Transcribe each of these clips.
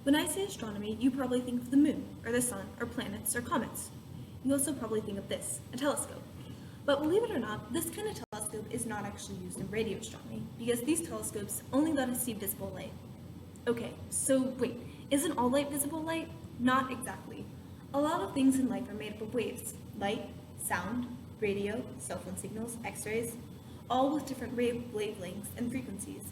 When I say astronomy, you probably think of the moon, or the sun, or planets, or comets. You also probably think of this, a telescope. But believe it or not, this kind of telescope is not actually used in radio astronomy, because these telescopes only let us see visible light. Okay, so wait, isn't all light visible light? Not exactly. A lot of things in life are made up of waves: light, sound, radio, cell phone signals, x-rays, all with different wavelengths and frequencies.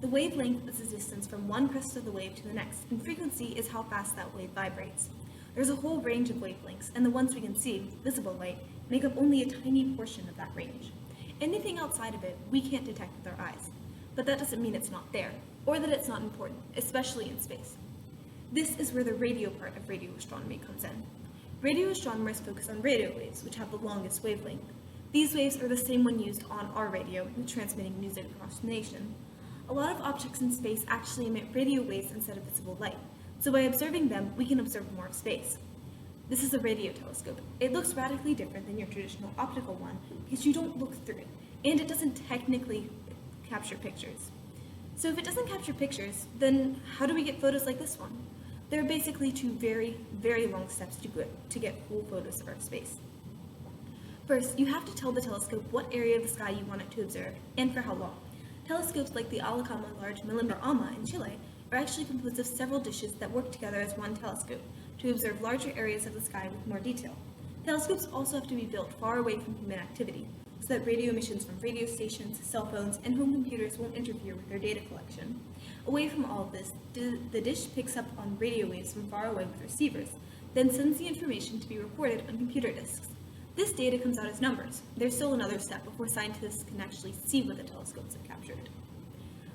The wavelength is the distance from one crest of the wave to the next, and frequency is how fast that wave vibrates. There's a whole range of wavelengths, and the ones we can see, visible light, make up only a tiny portion of that range. Anything outside of it, we can't detect with our eyes. But that doesn't mean it's not there, or that it's not important, especially in space. This is where the radio part of radio astronomy comes in. Radio astronomers focus on radio waves, which have the longest wavelength. These waves are the same one used on our radio, transmitting music across the nation. A lot of objects in space actually emit radio waves instead of visible light, so by observing them, we can observe more of space. This is a radio telescope. It looks radically different than your traditional optical one because you don't look through it, and it doesn't technically capture pictures. So if it doesn't capture pictures, then how do we get photos like this one? There are basically two very, very long steps to get full photos of Earth space. First, you have to tell the telescope what area of the sky you want it to observe, and for how long. Telescopes like the Atacama Large Millimeter AMA in Chile are actually composed of several dishes that work together as one telescope to observe larger areas of the sky with more detail. Telescopes also have to be built far away from human activity, so that radio emissions from radio stations, cell phones, and home computers won't interfere with their data collection. Away from all of this, the dish picks up on radio waves from far away with receivers, then sends the information to be recorded on computer disks. This data comes out as numbers. There's still another step before scientists can actually see what the telescopes have captured.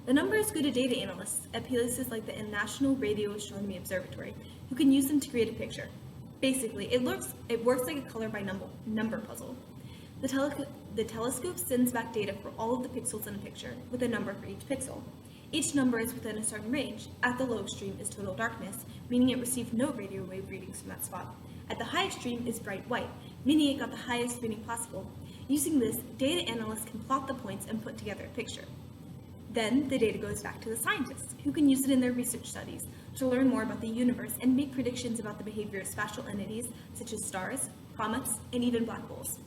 The numbers go to data analysts at places like the National Radio Astronomy Observatory, who can use them to create a picture. Basically, it works like a color by number puzzle. The telescope sends back data for all of the pixels in a picture, with a number for each pixel. Each number is within a certain range. At the low extreme is total darkness, meaning it received no radio wave readings from that spot. At the high extreme is bright white, meaning it got the highest reading possible. Using this, data analysts can plot the points and put together a picture. Then, the data goes back to the scientists, who can use it in their research studies to learn more about the universe and make predictions about the behavior of spatial entities such as stars, comets, and even black holes.